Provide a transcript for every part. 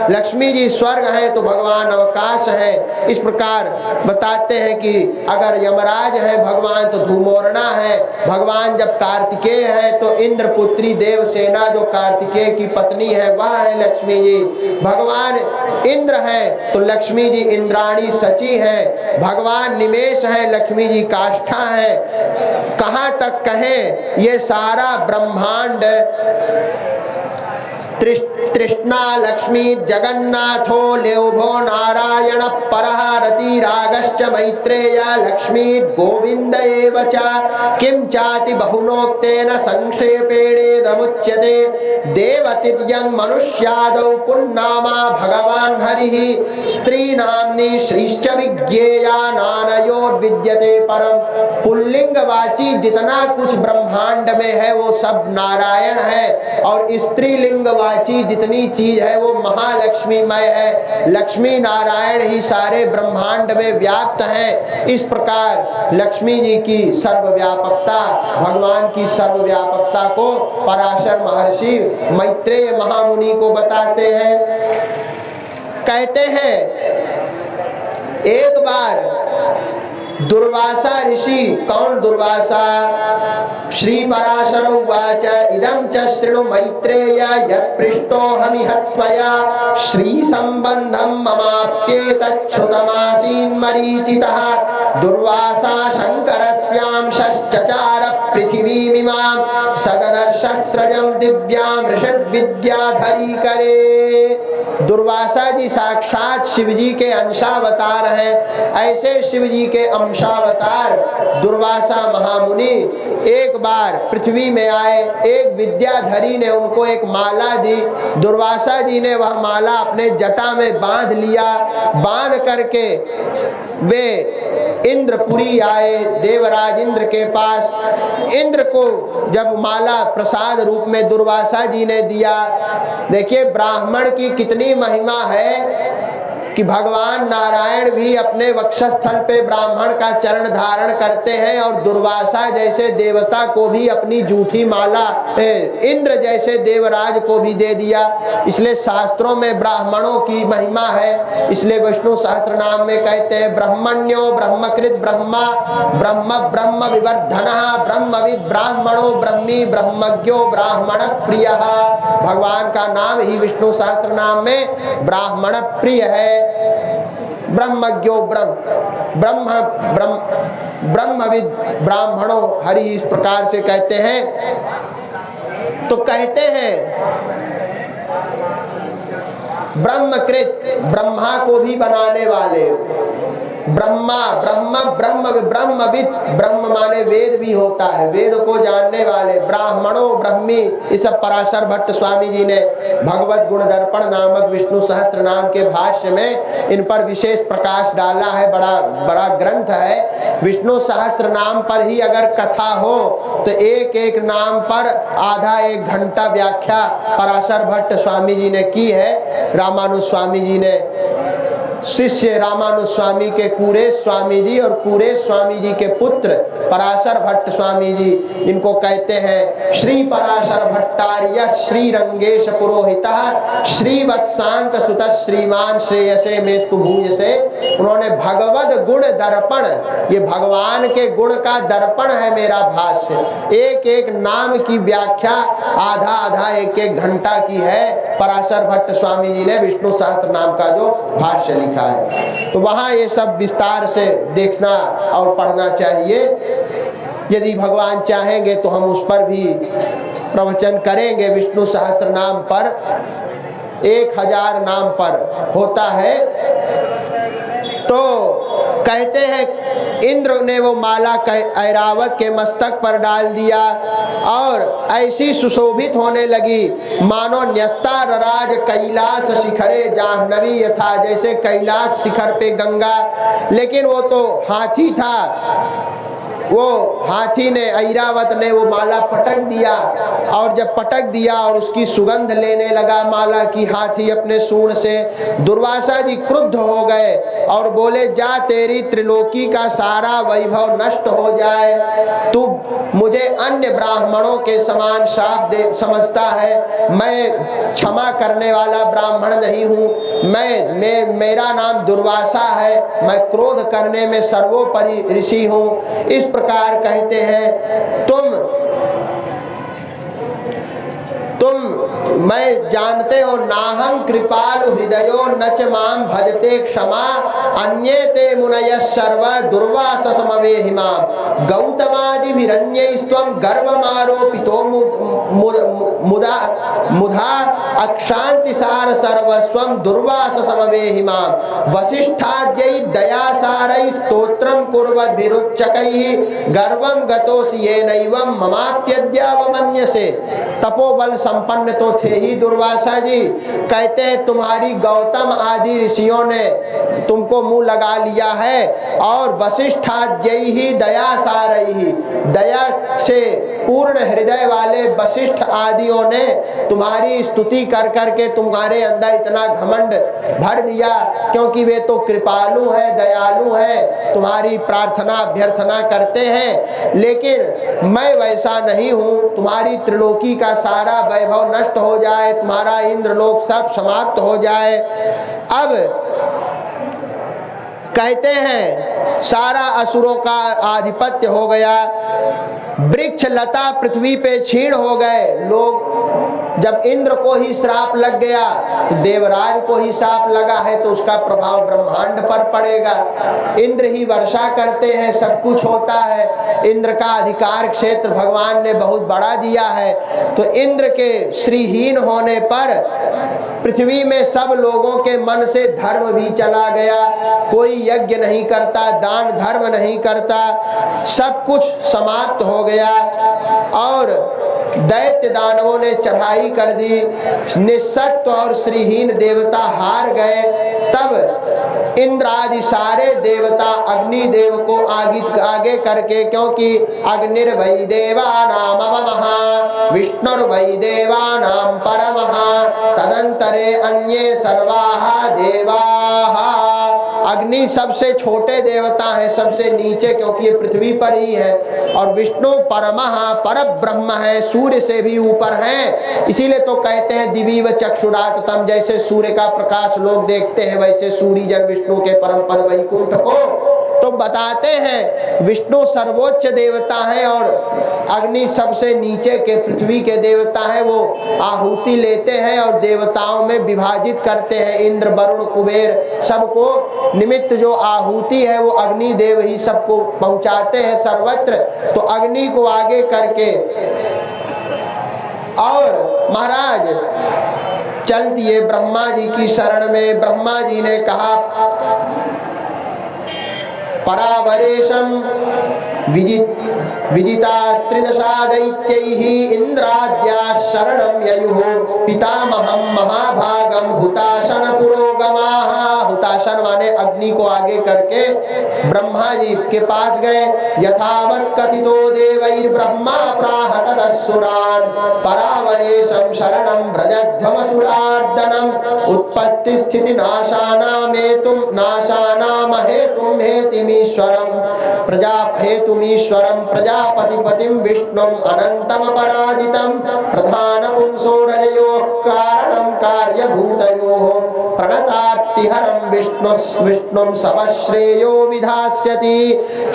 लक्ष्मी जी स्वर्ग है तो भगवान अवकाश है। इस प्रकार बताते हैं कि अगर यमराज है भगवान तो धूमोरणा है, भगवान जब कार्तिकेय है तो इंद्र पुत्री देवसेना जो कार्तिकेय की पत्नी है वह है लक्ष्मी जी। भगवान इंद्र है तो लक्ष्मी जी इंद्राणी सची है, भगवान निमेष है लक्ष्मी जी काष्ठा है। कहाँ तक कहें ये सारा ब्रह्मांड तृष्णा लक्ष्मी जगन्नाथो लेभो नारायण परः रतिरागश्च मैत्रेय लक्ष्मी गोविंद एव च किं चाति बहुनोक्तेन संक्षेपेणेदमुच्यते देवतिर्यं मनुष्यादौ पुन्नामा भगवान् हरिः स्त्रीनाम्नि श्रीश्च विज्ञेया नानयोर्विद्यते परम। पुल्लिंगवाची जितना कुछ ब्रह्मांड में है वो सब नारायण है और स्त्रीलिंग वाची जितनी चीज है वो महालक्ष्मीमय है। लक्ष्मी नारायण ही सारे ब्रह्मांड में व्याप्त हैं। इस प्रकार लक्ष्मी जी की सर्वव्यापकता, भगवान की सर्वव्यापकता को पराशर महर्षि मैत्रेय महामुनि को बताते हैं। कहते हैं एक बार दुर्वासा ऋषि, कौन दुर्वासा, श्री पराशर उवाच इदं च शृणु मैत्रेय यत्पृष्टोऽहमिह त्वया श्री संबंधं ममाप्येतत् श्रुतमासीन्मरीचितः दुर्वासा शंकरस्यांशश्चचार पृथिवीमिमां सददर्शस्रजं दिव्यां ऋषद्विद्याधरी करे। दुर्वासा जी साक्षात शिव जी के अंशावतार हैं। ऐसे शिव जी के अंशावतार दुर्वासा महामुनि एक बार पृथ्वी में आए। एक विद्याधरी ने उनको एक माला दी। दुर्वासा जी ने वह माला अपने जटा में बांध लिया। बांध करके वे इंद्रपुरी आए, देवराज इंद्र के पास। इंद्र को जब माला प्रसाद रूप में दुर्वासा जी ने दिया, देखिए ब्राह्मण की कितनी महिमा है कि भगवान नारायण भी अपने वक्षस्थल पे ब्राह्मण का चरण धारण करते हैं और दुर्वासा जैसे देवता को भी अपनी जूठी माला इंद्र जैसे देवराज को भी दे दिया। इसलिए शास्त्रों में ब्राह्मणों की महिमा है। इसलिए विष्णु सहस्त्र नाम में कहते हैं ब्रह्मण्यो ब्रह्मकृत ब्रह्मा ब्रह्म ब्रह्म विवर्धनः ब्रह्मविद ब्राह्मणो ब्रह्मी ब्रह्मज्ञो ब्राह्मण प्रियः। भगवान का नाम ही विष्णु सहस्त्र नाम में ब्राह्मण प्रिय है। ब्रह्मज्ञो ब्रह्मविद ब्राह्मणों हरि, इस प्रकार से कहते हैं। तो कहते हैं ब्रह्मकृत, ब्रह्मा को भी बनाने वाले, ब्रह्मा ब्रह्म ब्रह्म ब्रह्मविद, ब्रह्म माने वेद भी होता है, वेद को जानने वाले, ब्राह्मणों ब्रह्मी। इस सब पराशर भट्ट स्वामी जी ने भगवत गुण दर्पण नामक विष्णु सहस्त्र नाम के भाष्य में इन पर विशेष प्रकाश डाला है। बड़ा ग्रंथ है। विष्णु सहस्त्र नाम पर ही अगर कथा हो तो एक एक नाम पर आधा एक घंटा व्याख्या पराशर भट्ट स्वामी जी ने की है। रामानुज स्वामी जी ने शिष्य रामानुज स्वामी के कुरेश स्वामी जी और कुरेश स्वामी जी के पुत्र पराशर भट्ट स्वामी जी, इनको कहते हैं श्री पराशर भट्टार्य श्री रंगेश पुरोहितः श्री वत्सांक सुत श्रीमान श्रेयसे मेस्तु भूयसे। उन्होंने भगवद गुण दर्पण, ये भगवान के गुण का दर्पण है मेरा भाष्य। एक एक नाम की व्याख्या आधा आधा एक एक घंटा की है। पराशर भट्ट स्वामी जी ने विष्णु सहस्त्र नाम का जो भाष्य लिखा है, तो वहाँ ये सब विस्तार से देखना और पढ़ना चाहिए। यदि भगवान चाहेंगे तो हम उस पर भी प्रवचन करेंगे। विष्णु सहस्त्र नाम पर 1000 नाम पर होता है। तो कहते हैं इंद्र ने वो माला ऐरावत के मस्तक पर डाल दिया और ऐसी सुशोभित होने लगी मानो न्यस्ता रराज कैलाश शिखरे जाह्नवी यथा, जैसे कैलाश शिखर पे गंगा। लेकिन वो तो हाथी था वो हाथी ने, ऐरावत ने वो माला पटक दिया, और जब पटक दिया और उसकी सुगंध लेने लगा माला की हाथी अपने सूंड से, दुर्वासा जी क्रुद्ध हो गए और बोले, जा तेरी त्रिलोकी का सारा वैभव नष्ट हो जाए, तू मुझे अन्य ब्राह्मणों के समान श्राप दे समझता है, मैं क्षमा करने वाला ब्राह्मण नहीं हूँ, मेरा नाम दुर्वासा है, मैं क्रोध करने में सर्वोपरि ऋषि हूँ। इस प्रकार कहते हैं, मैं जानते हो, नाहं कृपालु हृदयो न च मां भजते क्षमा, अन्ये ते मुनयः सर्व दुर्वास समवेहिमाम्, गौतमादिभिरन्यैस्त्वं गर्वमारोपितो मुधा अक्षान्तिसार सर्वस्वं दुर्वास समवेहिमाम्, वसिष्ठाद्यै दयासारै स्तोत्रं कुर्वद्भिरुच्चकैः, गर्वं गतोऽसि येनैवं ममाप्यद्यावमन्यसे। तपोबल संपन्न तो थे ही दुर्वासा जी, कहते हैं तुम्हारी गौतम आदि ऋषियों ने तुमको मुंह लगा लिया है, और वशिष्ठाद्यै ही दया सारही, दया से पूर्ण हृदय वाले वशिष्ठ आदियों ने तुम्हारी स्तुति कर करके तुम्हारे अंदर इतना घमंड भर दिया, क्योंकि वे तो कृपालु है, दयालु है, तुम्हारी प्रार्थना अभ्यर्थना करते हैं, लेकिन मैं वैसा नहीं हूँ, तुम्हारी त्रिलोकी का सारा वैभव नष्ट हो जाए, तुम्हारा इंद्रलोक सब समाप्त हो जाए। अब कहते हैं सारा असुरों का आधिपत्य हो गया, वृक्ष लता पृथ्वी पे क्षीण हो गए, लोग जब इंद्र को ही श्राप लग गया तो देवराज को ही श्राप लगा है, तो उसका प्रभाव ब्रह्मांड पर पड़ेगा। इंद्र ही वर्षा करते हैं, सब कुछ होता है, इंद्र का अधिकार क्षेत्र भगवान ने बहुत बड़ा दिया है, तो इंद्र के श्रीहीन होने पर पृथ्वी में सब लोगों के मन से धर्म भी चला गया, कोई यज्ञ नहीं करता, दान धर्म नहीं करता, सब कुछ समाप्त हो गया, और दैत्य दानवों ने चढ़ाई कर दी, निस्सत्व और श्रीहीन देवता हार गए। तब इंद्र आदि सारे देवता अग्निदेव को आगे करके, क्योंकि अग्निर्वै देवानामवमः विष्णुर्वै देवानां परमः तदंतरे अन्ये सर्वाः देवाः, अग्नि सबसे छोटे देवता है, सबसे नीचे, क्योंकि ये पृथ्वी पर ही है, और विष्णु परमः परब्रह्म है, सूर्य से भी ऊपर है, इसीलिए तो कहते हैं दिवीव चक्षुराततम, जैसे सूर्य का प्रकाश लोग देखते हैं वैसे सूर्य जन विष्णु के परम पद वैकुंठ को, तो बताते हैं विष्णु सर्वोच्च देवता है और अग्नि सबसे नीचे के पृथ्वी के देवता है, वो आहुति लेते हैं और देवताओं में विभाजित करते हैं, इंद्र वरुण कुबेर सबको निमित्त जो आहुति है वो अग्नि देव ही सबको पहुंचाते हैं सर्वत्र, तो अग्नि को आगे करके। और महाराज चल दिए ब्रह्मा जी की शरण में। ब्रह्मा जी ने कहा, परावरेशम विजितास्त्रिदशा दैत्यैः इंद्राद्या शरणं ययुः पितामहं महाभागम हुताशन पुरोगमाः। हुताशन माने अग्नि को आगे करके ब्रह्मा जी के पास गए। यथावत् कथितो देवैर्ब्रह्मा प्राह तदसुरान् परावरेशं शरणं व्रजध्वमसुरार्दनम् उत्पत्ति स्थिति नाशानामेतुं नाशानामहेतुं हेतिमीश्वरं प्रजाहेतुमीश्वरं प्रजापतिपतिं विष्णुं अनंतम पराजितं प्रधानपुंसो रजयोः कारणं कार्यभूतयोः प्रणतार्तिहरं विष्णुं सबश्रेयो विधास्यति।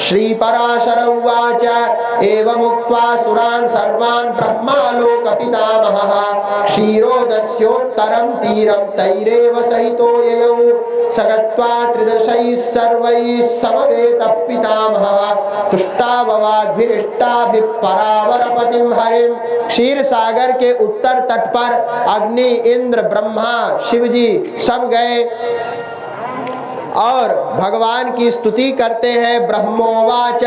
श्रीपराशर उवाच एवमुक्त्वा सुरान् सर्वान् ब्रह्मालोकपितामहः क्षीरोदस्योत्तरं तीरं तैरेव सहितो ययौ स गत्वा त्रिदशैः सर्वैः समवेतः पितामहः तुष्टाववाद्भिरिष्टाभिः परावरपतिं हरिं। क्षीर सागर के उत्तर तट पर अग्नि इंद्र ब्रह्मा शिव जी सब गए और भगवान की स्तुति करते हैं। ब्रह्मोवाच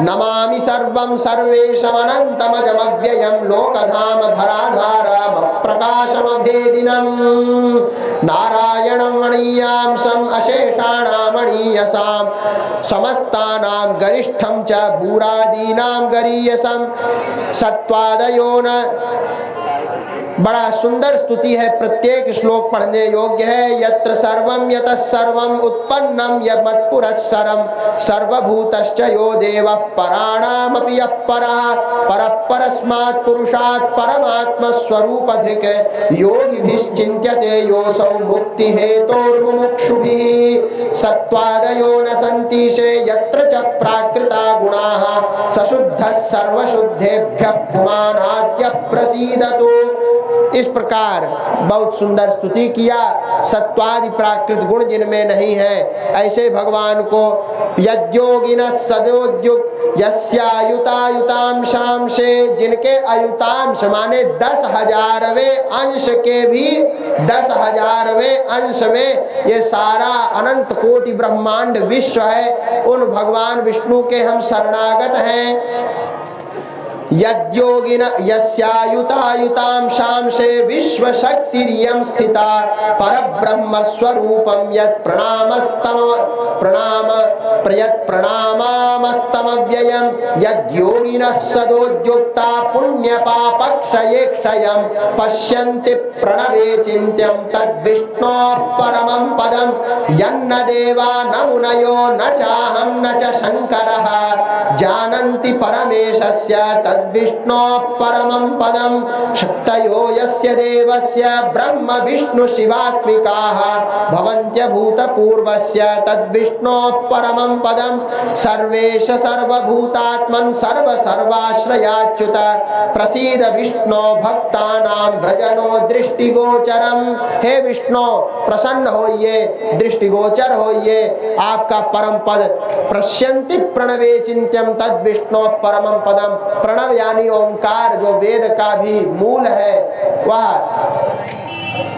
नमामि सर्वं सर्वेशमनन्तमजमव्ययं लोकधाम धराधारम प्रकाशमभेदिनं नारायण नारायणं मणीयां सम अशेषाणां मणीयसां समस्तानां गरिष्ठं च भूरादीनां गरीयसं सत्वादयो न। बड़ा सुंदर स्तुति है, प्रत्येक श्लोक पढ़ने योग्य है। यत्र सर्वं यतः सर्वं उत्पन्नं यमत्पुरस्सरं सर्वभूतश्च यो देवः पराणामपि यः परः परस्मात् पुरुषात् परमात्मस्वरूपधृक् योगिभिश्चिन्त्यते योऽसौ मुक्तिहेतोर्मुमुक्षुभिः। सत्त्वादयो न सन्तीशे यत्र च प्राकृता गुणाः सशुद्धः सर्वशुद्धेभ्यः पुमानाद्यः प्रसीदतु। इस प्रकार बहुत सुंदर स्तुति किया। सत्वादि प्राकृत गुण जिनमें नहीं है ऐसे भगवान को यद्योगिनः सदोद्युक्त यस्यायुतायुतांशांशे, जिनके अयुतांश माने 10,000वें अंश के भी 10,000वें अंश में ये सारा अनंत कोटि ब्रह्मांड विश्व है, उन भगवान विष्णु के हम शरणागत हैं। यद्योगिन यस्यायुतायुतांशांशे विश्वशक्तिरियं स्थिता परब्रह्म स्वरूपं यत् प्रणामामस्तमव्ययं यद्योगिनः सदोद्युक्ता पुण्यपापक्षये क्षयं पश्यन्ति प्रणवे चिन्त्यं तद्विष्णोः परमं पदं यन्न देवा न मुनयो न चाहं न च शङ्करः जानन्ति परमेशस्य तद्विष्णोः परमं पदं शक्तयो यस्य देवस्य ब्रह्म विष्णु शिवात्मिकाः भवन्त्यभूतपूर्वस्य तद्विष्णोः परमं पदं सर्वेश सर्वभूतात्मन् सर्वसर्वाश्रयाच्युत प्रसीद विष्णो भक्तानां व्रजनो दृष्टिगोचरम। हे विष्णु प्रसन्न होइए, दृष्टिगोचर होइए, आपका परम पद पश्यन्ति प्रणवे चिन्त्यं तद्विष्णोः परमं पदम। प्रणव यानी ओंकार, जो वेद का भी मूल है, वह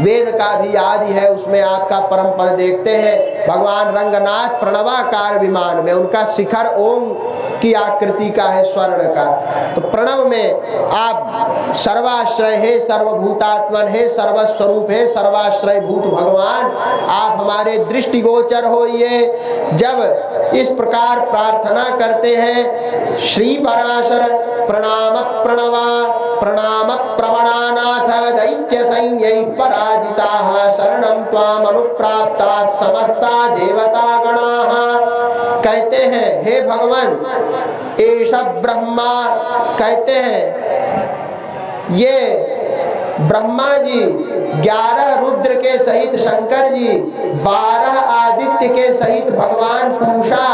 वेद का भी आदि है, उसमें आपका परम पद देखते हैं। भगवान रंगनाथ प्रणवाकार विमान में, उनका शिखर ओम की आकृति का है, स्वर्ण का। तो प्रणव में आप सर्वाश्रय है, सर्वभूतात्मन है, सर्वस्वरूप है, सर्वाश्रय भूत भगवान आप हमारे दृष्टिगोचर होइए। जब इस प्रकार प्रार्थना करते हैं, श्री पराशर प्रणाम प्रणवा प्रणाम प्रवणानाथ दैत्य सैन्यैः पराजिताः शरणं त्वाम् अनुप्राप्ताः समस्ता देवता गणाः। कहते हैं हे भगवान एष ब्रह्मा, कहते हैं ये ब्रह्मा जी 11 रुद्र के सहित शंकर जी, 12 आदित्य के सहित भगवान पूषा,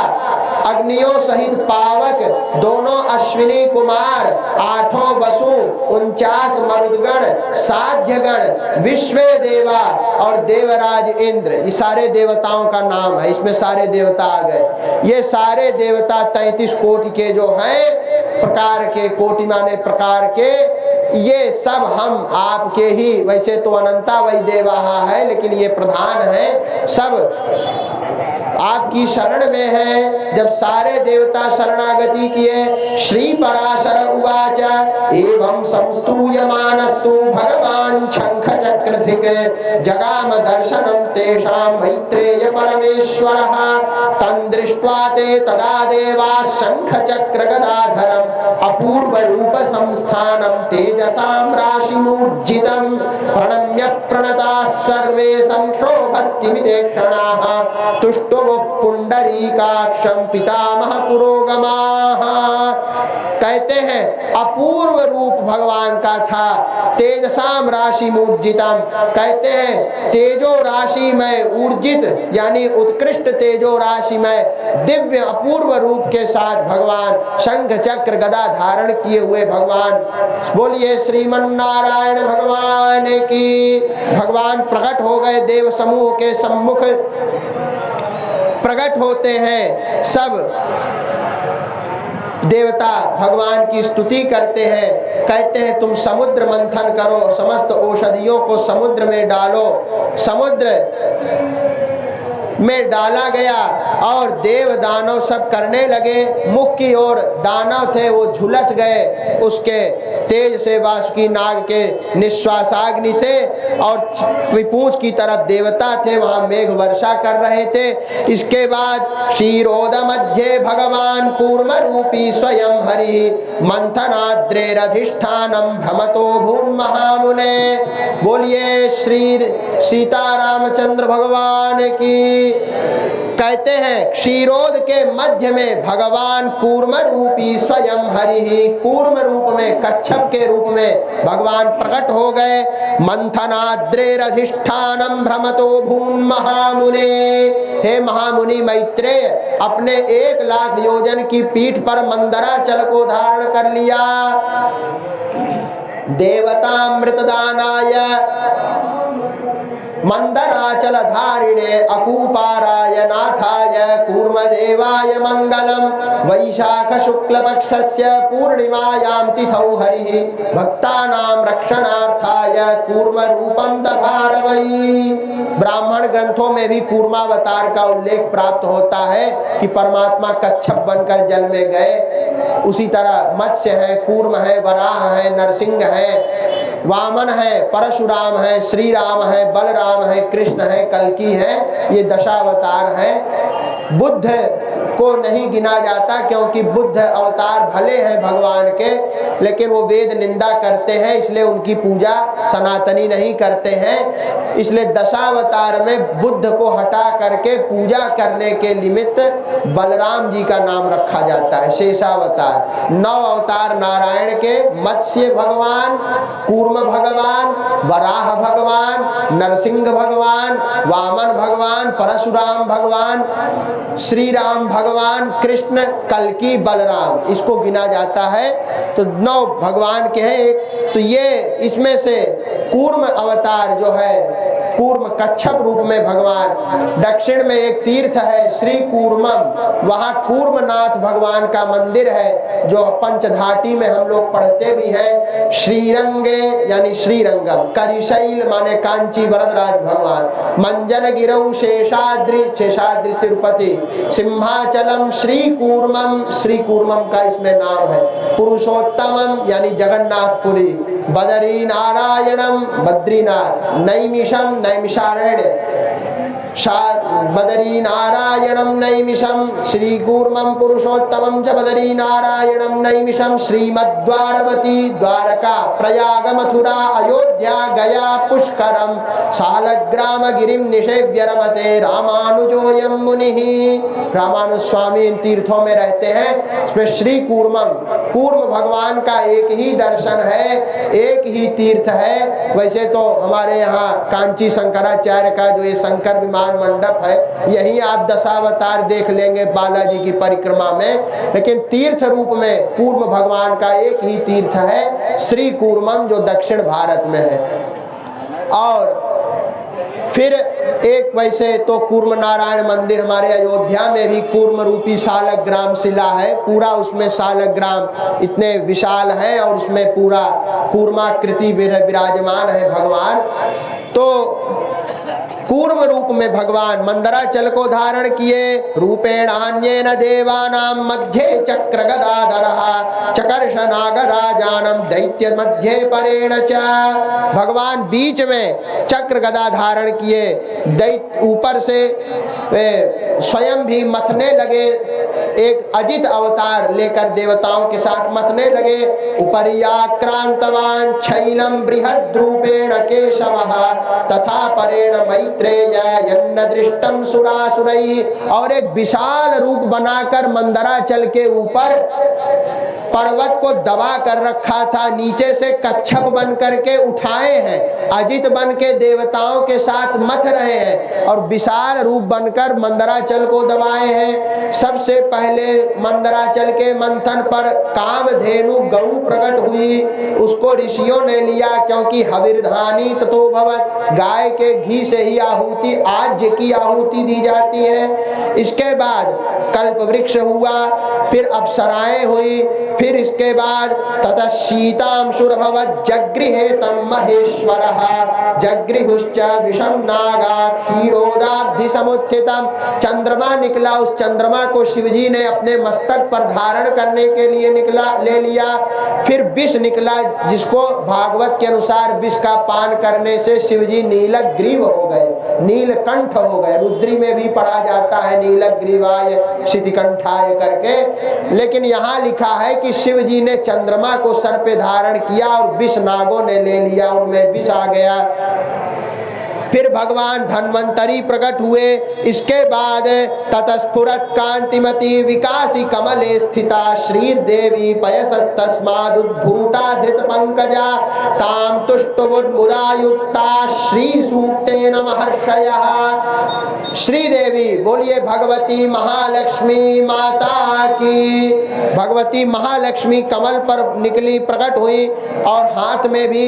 अग्नियों सहित पावक, दोनों अश्विनी कुमार, 8 वसु, 49 मरुदगण, साध्यगण, विश्वे देवा और देवराज इंद्र, ये सारे देवताओं का नाम है, इसमें सारे देवता आ गए। ये सारे देवता 33 कोटि के जो हैं, प्रकार के, कोटि माने प्रकार के, ये सब हम आपके ही, वैसे तो अनंता वही देवाहा है, लेकिन ये प्रधान है, सब आपकी शरण में है। जब सारे देवता शरणागति किए, श्री पराशर उवाच एवं संस्तूयमानस्तु भगवान शंख चक्रधृक् जगाम दर्शनं तेषां मैत्रेय परमेश्वरः तं दृष्ट्वा ते तदा देवाः शंख चक्र गदाधरम् अपूर्व रूप संस्थानं तेजसां राशिमूर्जितं प्रणम्य प्रणताः सर्वे संक्षोभस्तिमिते क्षणाः तुष्टुवुः पुंडरीकाक्षं पितामह पुरोगमाः। कहते हैं अपूर्व रूप भगवान का था, तेजसाम राशि मूर्जितम, कहते हैं तेजो राशि में ऊर्जित यानी उत्कृष्ट तेजो राशि में दिव्य अपूर्व रूप के साथ भगवान शंख चक्र गदा धारण किए हुए भगवान। बोलिए श्रीमन नारायण भगवान की। भगवान प्रकट हो गए, देव समूह के सम्मुख प्रकट होते हैं। सब देवता भगवान की स्तुति करते हैं, कहते हैं तुम समुद्र मंथन करो, समस्त औषधियों को समुद्र में डालो। समुद्र में डाला गया और देव दानव सब करने लगे। मुख की ओर दानव थे, वो झुलस गए उसके तेज से वासुकी नाग के निश्वासाग्नि से, और विपूंछ की तरफ देवता थे वहां मेघ वर्षा कर रहे थे। इसके बाद क्षीरोद मध्य भगवान कूर्म रूपी स्वयं हरि मंथनाद्रेरधिष्ठानम भ्रमतो भून् महामुने। बोलिए श्री सीतारामचंद्र भगवान की। कहते हैं क्षीरोद के मध्य में भगवान कूर्म रूपी स्वयं हरि, कूर्म रूप में कच्छप के रूप में भगवान प्रकट हो गए। मंथनाद्रेरधिष्ठानम भ्रमतो भून् महामुने। हे महामुनि मैत्रेय, अपने 1,00,000 योजन की पीठ पर मंदराचल को धारण कर लिया। देवतामृतदानाय मंदराचल धारिणे अकूपाराय नाथाय कूर्मदेवाय मंगलम। वैशाख शुक्ल पक्षस्य पूर्णिमायां तिथौ हरिः भक्तानां रक्षणार्थाय कूर्म रूपम दधार वै। ब्राह्मण ग्रंथों में भी कूर्मावतार का उल्लेख प्राप्त होता है कि परमात्मा कच्छप बनकर जल में गए। उसी तरह मत्स्य है, कूर्म है, वराह है, नरसिंह है, वामन है, परशुराम है, श्री राम है, बलराम है, कृष्ण है, कल्की है। ये दशावतार हैं। बुद्ध को नहीं गिना जाता क्योंकि बुद्ध अवतार भले हैं भगवान के, लेकिन वो वेद निंदा करते हैं, इसलिए उनकी पूजा सनातनी नहीं करते हैं। इसलिए दशावतार में बुद्ध को हटा करके पूजा करने के निमित्त बलराम जी का नाम रखा जाता है, शेषावतार। 9 अवतार नारायण के, मत्स्य भगवान, कूर्म भगवान, वराह भगवान, नरसिंह भगवान, वामन भगवान, परशुराम भगवान, श्री राम भगवान, कृष्ण, कल्की, बलराम, इसको गिना जाता है। तो 9 भगवान के हैं एक। तो ये इसमें से कूर्म अवतार जो है, कूर्म कच्छप रूप में भगवान। दक्षिण में एक तीर्थ है श्री कूर्मम, वहाँ कूर्मनाथ भगवान का मंदिर है जो पंचधाटी में हम लोग पढ़ते भी हैं। श्रीरंगे यानी श्रीरंगम, करिशैल माने कांची वरदराज भगवान, मंजन गिरौ शेषाद्रि, शेषाद्रि तिरुपति, सिंहाचलम श्री कूर्मम, श्री कूर्मम का इसमें नाम है। पुरुषोत्तमम यानी जगन्नाथपुरी, बदरी नारायणम बद्रीनाथ, नैमिषम नैमिषारण्य, बदरी नारायणम नैमिषम, श्री कूर्मम पुरुषोत्तमम च बदरी नारायणम नैमिषम, श्रीमद्वारवती द्वारका, प्रयाग मथुरा अयोध्या गया पुष्करम, सालग्राम गिरिम निषेव्य रमते रामानुजोयम मुनिः। रामानुज स्वामी इन तीर्थों में रहते हैं। इसमें श्री कूर्मम, कूर्म भगवान का एक ही दर्शन है, एक ही तीर्थ है। वैसे तो हमारे यहाँ कांची शंकराचार्य का जो ये शंकर विमान मंडप है, यही आप दशावतार देख लेंगे बालाजी की परिक्रमा में। लेकिन तीर्थ रूप में कूर्म भगवान का एक ही तीर्थ है, श्री कूर्मम, जो दक्षिण भारत में है। और फिर एक वैसे तो कूर्म नारायण मंदिर हमारे अयोध्या में भी कूर्म रूपी सालग्राम शिला है। पूरा उसमें सालग्राम इतने विशाल है और उसमें पूरा कूर्माकृति विराजमान है भगवान। तो कूर्म रूप में भगवान मंदराचल को धारण किए। रूपेण अन्येन देवानां मध्ये चक्र गदाधरः चकर्ष नागराजानम दैत्य मध्ये परेण च। भगवान बीच में चक्र गदा धारण किए, दैत्य ऊपर से स्वयं भी मथने लगे, एक अजित अवतार लेकर देवताओं के साथ मथने लगे। उपरियाक्रांतवान शैलम बृहद रूपेण केशवः तथा परेण मैत्रेय यन्न दृष्टम सुरासुरैः। और एक विशाल रूप बनाकर मंदराचल के ऊपर पर्वत को दबा कर रखा था, नीचे से कच्छप बन करके उठाए हैं, अजित बन के देवताओं के साथ मथ रहे हैं और विशाल रूप बनकर मंदराचल को दबाए हैं। सबसे पहले मंदराचल के मंथन पर कामधेनु गौ प्रकट हुई, उसको ऋषियों ने लिया क्योंकि हविर्धानी ततो भवत्, गाय के घी से ही आहुति, आज्य की आहुति दी जाती है। इसके बाद कल्प वृक्ष हुआ, फिर अप्सराएं हुई, फिर इसके बाद ततः शीतांशुर्भवत् जगृहे तम महेश्वरः जगृहुश्च विषम नागा क्षीरोदाब्धि समुत्थितम। चंद्रमा निकला, उस चंद्रमा को शिवजी ने अपने मस्तक पर धारण करने के लिए ले लिया। फिर विष निकला, जिसको भागवत के अनुसार विष का पान करने से शिवजी नीलग्रीव हो गए, नीलकंठ हो गए। रुद्री में भी पढ़ा जाता है नीलग्रीवाय शितिकंठाय करके, लेकिन यहाँ लिखा है कि शिवजी ने चंद्रमा को सर पे धारण किया और विष नागों ने ले लिया, उनमें विष आ गया। फिर भगवान धन्वंतरी प्रकट हुए। इसके बाद ततस्फुरत कांतिमती विकासी कमले स्थिता श्रीदेवी पयसस्तस्मादुद्भूता धृत पंकजा ताम तुष्टुमुदा युक्ता श्री सूक्तेन महर्षयः। श्रीदेवी बोलिए भगवती महालक्ष्मी माता की। भगवती महालक्ष्मी कमल पर निकली, प्रकट हुई और हाथ में भी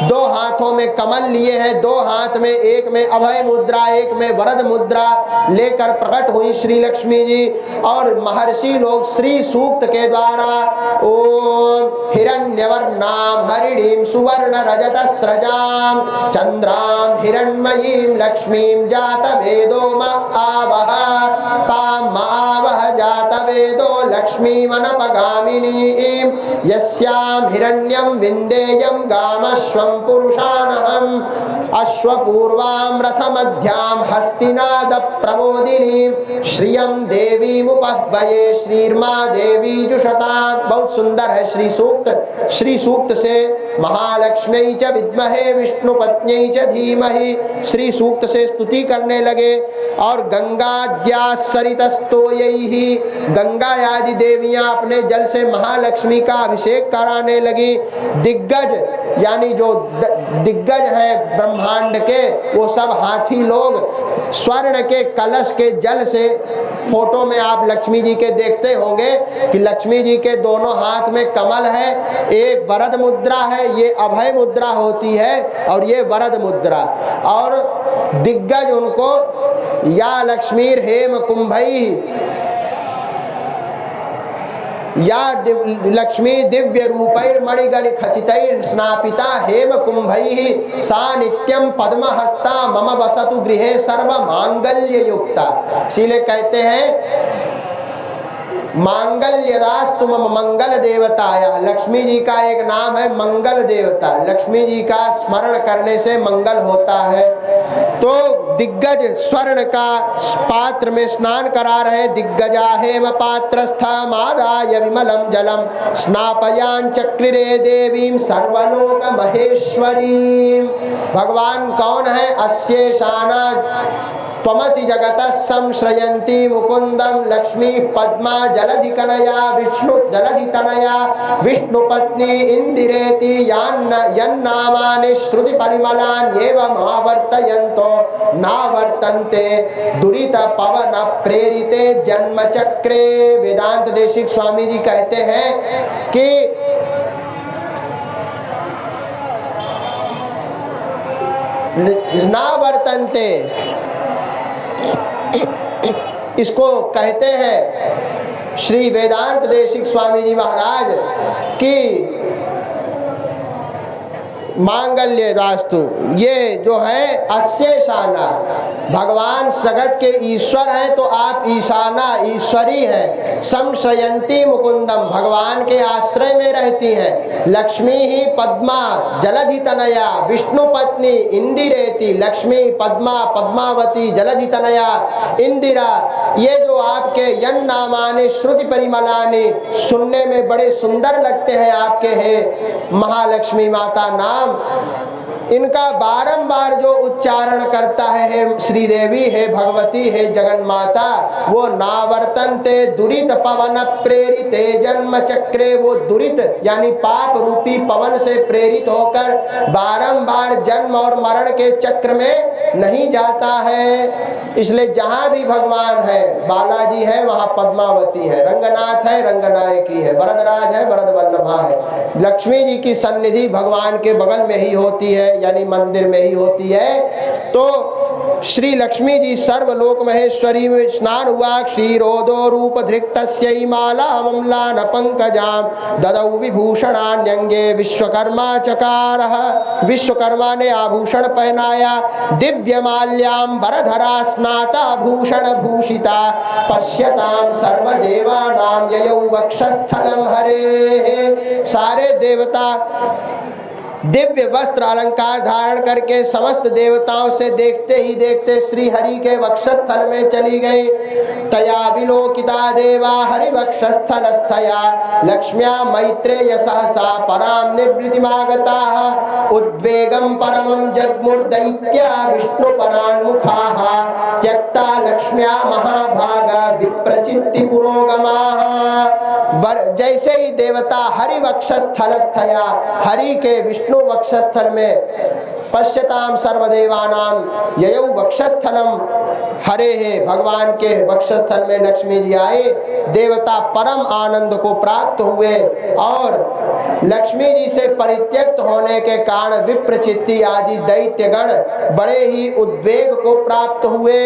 2 हाथों में कमल लिए हैं, 2 हाथ में, एक में अभय मुद्रा, एक में वरद मुद्रा लेकर प्रकट हुई श्री लक्ष्मी जी। और महर्षि लोग श्री सूक्त के द्वारा ओम हिरण्यवर्णाम हरिणीम सुवर्ण रजत स्रजाम चंद्राम हिरण्मयीम लक्ष्मीम जात वेदो आवह ताम आवह जात वेदो लक्ष्मीम अनपगामिनीम यस्याम हिरण्यम विंदेयम गामश्वं पुरुषानहम अश्वपूर्वाम रथमध्याम हस्तिनाद प्रमोदिनी श्रियम देवी मुपह्वये श्रीर्मा देवी जुषताम। बहुत सुंदर है श्री सूक्त। श्री सूक्त से महालक्ष्मी च विद्महे विष्णु पत्न्यै च धीमहि, श्री सूक्त से स्तुति करने लगे। और गंगाद्या सरितस्तोयैहि, गंगा आदि देवियां अपने जल से महालक्ष्मी का अभिषेक कराने लगी। दिग्गज यानी जो दिग्गज है ब्रह्मांड के, वो सब हाथी लोग स्वर्ण के कलश के जल से, फोटो में आप लक्ष्मी जी के देखते होंगे कि लक्ष्मी जी के दोनों हाथ में कमल है, एक वरद मुद्रा है, ये अभय मुद्रा होती है और ये वरद मुद्रा। और दिग्गज उनको या लक्ष्मीर हेम कुंभई या लक्ष्मी दिव्य रूपैर मणिगण खचितैर स्नापिता हेम कुंभैः सा नित्यम पद्महस्ता मम वसतु गृहे सर्व मांगल्य युक्ता। इसीलिए कहते हैं मांगल्यदास्तु मम मंगल देवताया। लक्ष्मी जी का एक नाम है मंगल देवता, लक्ष्मी जी का स्मरण करने से मंगल होता है। तो दिग्गज स्वर्ण का पात्र में स्नान करा रहे। दिग्गजा हेम पात्रस्थमादाय विमलम जलम स्नापयान चक्रिरे देवीं सर्वलोक महेश्वरीं। भगवान कौन है? अस्येशाना त्वमसि जगतः संश्रयन्ती मुकुंदम लक्ष्मी पद्मा जलधि कनया विष्णु जलधि तनया विष्णु पत्नी इंदिरेति यन्नामानि श्रुति परिमलान एवं आवर्तयन्तो नावर्तन्ते दुरित पवन प्रेरिते जन्म चक्रे। वेदांत देशिक स्वामी जी कहते हैं कि नावर्तन्ते, इसको कहते हैं श्री वेदांत देशिक स्वामी जी महाराज की मांगल्य वास्तु। ये जो है अस्येशाना, भगवान जगत के ईश्वर हैं तो आप ईशाना ईश्वरी हैं। संश्रयंती मुकुंदम, भगवान के आश्रय में रहती हैं। लक्ष्मी ही पद्मा जलधि तनया विष्णु पत्नी इंदिरेति, लक्ष्मी पद्मा पद्मावती जलधि तनया इंदिरा। ये जो आपके यन नामानि श्रुति परिमलानि, सुनने में बड़े सुंदर लगते हैं आपके हैं महालक्ष्मी माता नाम। इनका बारंबार जो उच्चारण करता है श्रीदेवी है, भगवती है, जगन माता, वो नावर्तन्ते दुरित पवन प्रेरिते जन्म चक्रे। वो दुरित यानी पाप रूपी पवन से प्रेरित होकर बारंबार जन्म और मरण के चक्र में नहीं जाता है। इसलिए जहां भी भगवान है, बालाजी है वहां पद्मावती है, रंगनाथ है रंगनायकी है, वरदराज है वरद वल्लभा है। लक्ष्मी जी की सन्निधि भगवान के बगल में ही होती है, यानी मंदिर में ही होती है। तो श्री लक्ष्मी जी सर्वलोक महेश्वरी में स्नान हुआ। क्षीरोदो रूप धृक्तस्यै मालामम्लान पंकजाम ददौ विभूषणान्यंगे विश्वकर्मा चकारः। विश्वकर्मा ने आभूषण पहनाया। दिव्य माल्याम्बरधरा स्नाता भूषण भूषिता पश्यताम सर्वदेवानां ययौ वक्षस्थलं हरे। सारे देवता दिव्य वस्त्र अलंकार धारण करके समस्त देवताओं से देखते ही देखते श्री हरि के वक्षस्थल में चली गई। तया विलोकिता देवा हरि वक्षस्थलस्थया लक्ष्म्या मैत्रेय सहसा पराम निर्वृतिमागताः। उद्वेगं परमं जग्मुर्दैत्या विष्णु परान्मुखाः त्यक्ता लक्ष्म्या महाभागा विप्रचित्ति पुरोगमाः। जैसे ही देवता हरि वक्षस्थलस्थया हरि के विष्णु वक्षस्थल में पश्यताम सर्वदेवानां ययौ वक्षस्थलम हरे है, भगवान के वक्षस्थल में लक्ष्मी जी आए। देवता परम आनंद को प्राप्त हुए और लक्ष्मी जी से परित्यक्त होने के कारण विप्रचित्ति आदि दैत्यगण बड़े ही उद्वेग को प्राप्त हुए।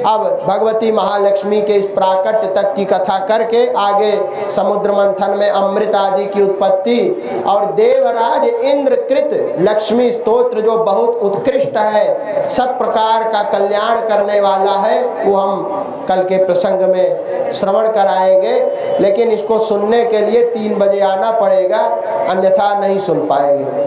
अब भगवती महालक्ष्मी के इस प्राकट्य तक की कथा करके आगे समुद्र मंथन में अमृत आदि की उत्पत्ति और देवराज इंद्रकृत लक्ष्मी स्तोत्र जो बहुत उत्कृष्ट है, सब प्रकार का कल्याण करने वाला है, वो हम कल के प्रसंग में श्रवण कराएंगे। लेकिन इसको सुनने के लिए 3 बजे आना पड़ेगा, अन्यथा नहीं सुन पाएंगे।